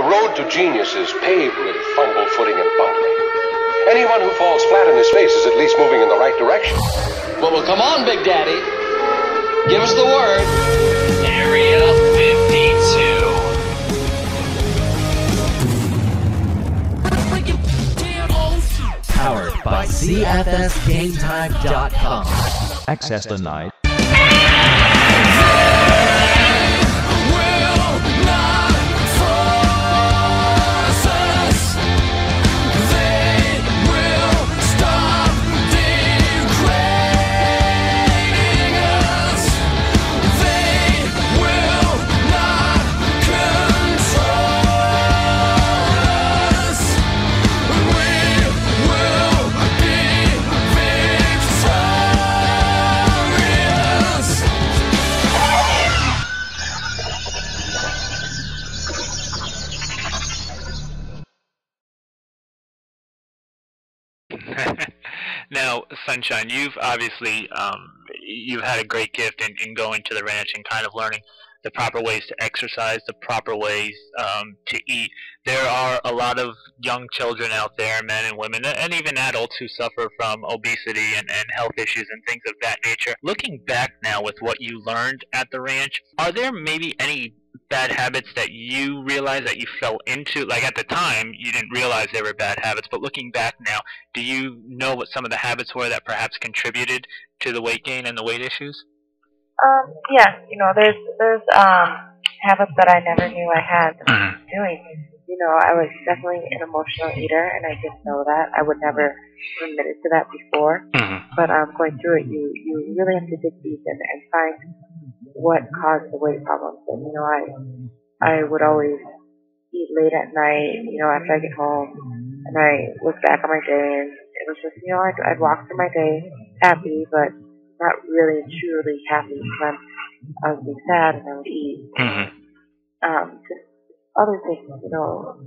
The road to genius is paved with fumble, footing, and bumbling. Anyone who falls flat in his face is at least moving in the right direction. Well, come on, Big Daddy. Give us the word. Area 52. Powered by CFSGameTime.com. Access denied. Now, Sunshine, you've obviously you've had a great gift in going to the ranch and kind of learning the proper ways to exercise, the proper ways to eat. There are a lot of young children out there, men and women, and even adults who suffer from obesity and health issues and things of that nature. Looking back now with what you learned at the ranch, are there maybe any bad habits that you realize that you fell into? Like at the time, you didn't realize they were bad habits, but looking back now, do you know what some of the habits were that perhaps contributed to the weight gain and the weight issues? Yeah, you know, there's habits that I never knew I had doing. You know, I was definitely an emotional eater, and I didn't know that. I would never have admitted to that before. But going through it, you really have to dig deep and find what caused the weight problems. And, you know, I would always eat late at night, you know, after I get home, and I look back on my day, and it was just, you know, I'd walk through my day happy, but not really truly happy when I was being sad and I would eat. Just other things, you know,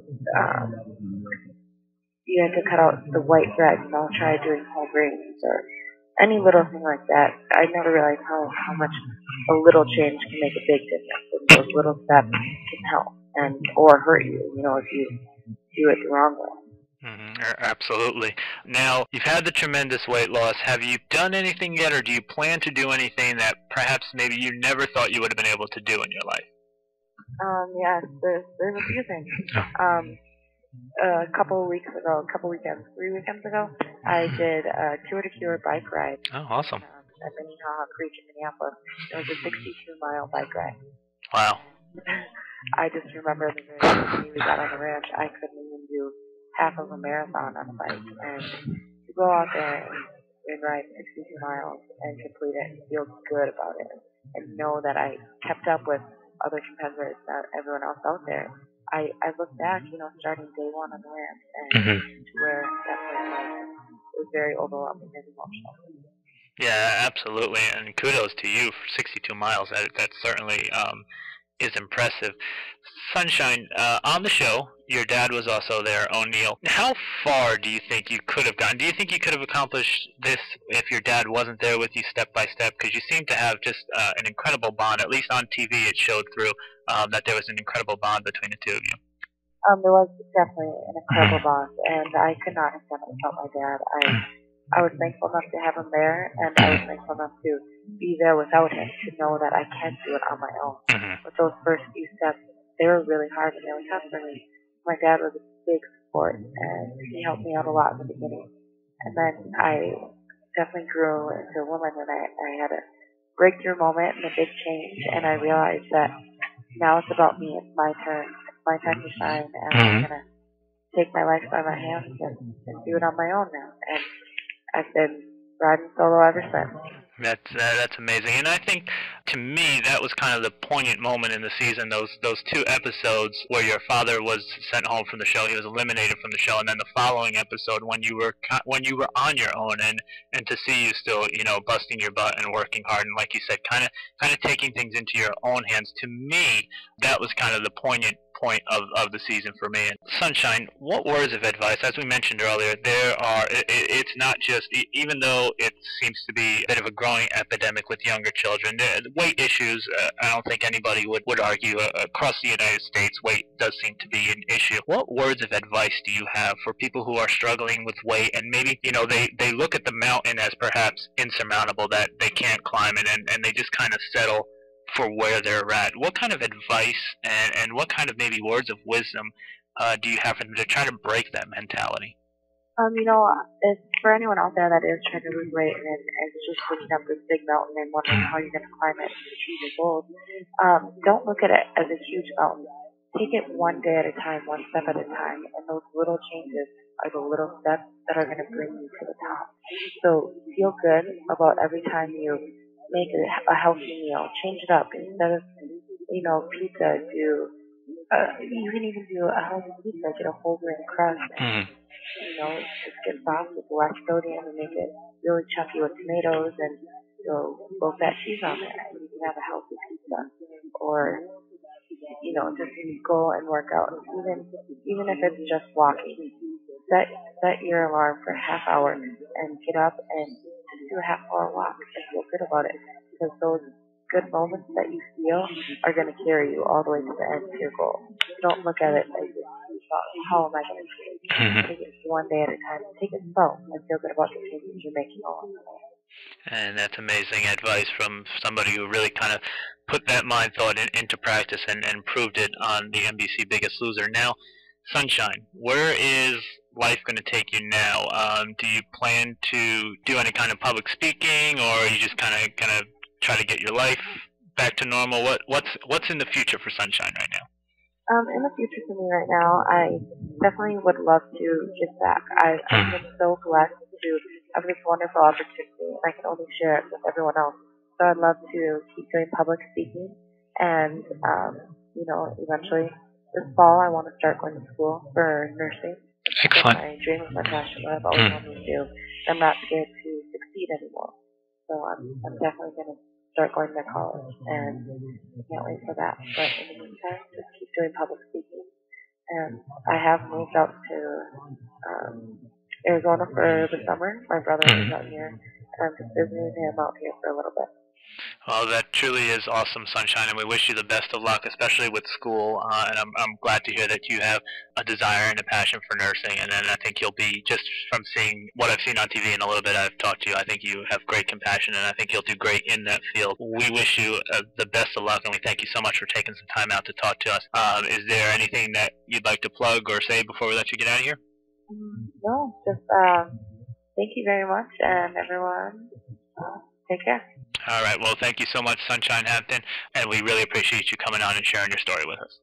you have to cut out the white bread, you know, try doing whole grains or any little thing like that. I never realized how much a little change can make a big difference, and those little steps can help or hurt you, you know, if you do it the wrong way. Absolutely. Now, you've had the tremendous weight loss. Have you done anything yet, or do you plan to do anything that perhaps maybe you never thought you would have been able to do in your life? Yes, there's a few things. A couple weekends, 3 weekends ago, I did a Cure to Cure bike ride. Oh, awesome. At Minnehaha Creek in Minneapolis. It was a 62-mile bike ride. Wow. I just remember the very first day we got on the ranch, I couldn't even do half of a marathon on a bike. And to go out there and ride 62 miles and complete it and feel good about it and know that I kept up with other competitors, not everyone else out there. I look back, you know, starting day one on the ranch and to where that was very overwhelming and emotional. Yeah, absolutely, and kudos to you for 62 miles. That certainly is impressive. Sunshine, on the show, your dad was also there, O'Neill. How far do you think you could have gone? Do you think you could have accomplished this if your dad wasn't there with you step by step? Because you seem to have just an incredible bond. At least on TV it showed through that there was an incredible bond between the two of you. There was definitely an incredible bond, and I could not have done it without my dad. I was thankful enough to have him there, and I was thankful enough to be there without him, to know that I can do it on my own. But those first few steps, they were really hard and they were tough for me. My dad was a big support, and he helped me out a lot in the beginning. And then I definitely grew into a woman, and I had a breakthrough moment and a big change, and I realized that now it's about me. It's my turn. It's my time to shine, and I'm going to take my life by my hands and do it on my own now. And I've been riding solo ever since. That's amazing, and I think to me that was kind of the poignant moment in the season. Those 2 episodes where your father was sent home from the show, he was eliminated from the show, and then the following episode when you were on your own, and to see you still, you know, busting your butt and working hard, and like you said, kind of taking things into your own hands. To me, that was kind of the poignant point of the season for me. And Sunshine, what words of advice? As we mentioned earlier, it's not just, even though it seems to be a bit of a growing epidemic with younger children, the weight issues, I don't think anybody would argue across the United States, weight does seem to be an issue. What words of advice do you have for people who are struggling with weight and maybe, they look at the mountain as perhaps insurmountable, that they can't climb it, and they just kind of settle for where they're at? What kind of advice and what kind of maybe words of wisdom do you have for them to try to break that mentality? If for anyone out there that is trying to lose weight and is just looking up this big mountain and wondering how you're going to climb it and achieve your goals, don't look at it as a huge mountain. Take it one day at a time, one step at a time, and those little changes are the little steps that are going to bring you to the top. So feel good about every time you make a healthy meal. Change it up. Instead of, pizza, you can even do a healthy pizza. Get a whole grain crust and, just get sauce with less sodium and make it really chunky with tomatoes and low fat cheese on there. And you can have a healthy pizza. Or, just go and work out. Even if it's just walking. Set your alarm for a half hour and get up and do a half-hour walk and feel good about it, because those good moments that you feel are going to carry you all the way to the end to your goal. Don't look at it like, how am I going to do it? Take it one day at a time. Take it slow and feel good about the changes you're making along the way. And that's amazing advice from somebody who really kind of put that mind thought into practice and proved it on the NBC Biggest Loser. Now, Sunshine, where is life going to take you now? Do you plan to do any kind of public speaking, or are you just kind of try to get your life back to normal? What's in the future for Sunshine right now? In the future for me right now, I definitely would love to give back. I've been so blessed to have this wonderful opportunity, and I can only share it with everyone else. So I'd love to keep doing public speaking, and eventually this fall I want to start going to school for nursing. Excellent. My dream is my passion, what I've always wanted to do. I'm not scared to succeed anymore. So I'm definitely going to start going to college, and I can't wait for that. But in the meantime, just keep doing public speaking. And I have moved out to Arizona for the summer. My brother is out here, and I'm just visiting him out here for a little bit. Well, that truly is awesome, Sunshine, and we wish you the best of luck, especially with school. And I'm glad to hear that you have a desire and a passion for nursing. And then I think you'll be, just from seeing what I've seen on TV and a little bit I've talked to you, I think you have great compassion, and I think you'll do great in that field. We wish you the best of luck, and we thank you so much for taking some time out to talk to us. Is there anything that you'd like to plug or say before we let you get out of here? No, just thank you very much, and everyone, take care. All right. Well, thank you so much, Sunshine Hampton, and we really appreciate you coming on and sharing your story with us.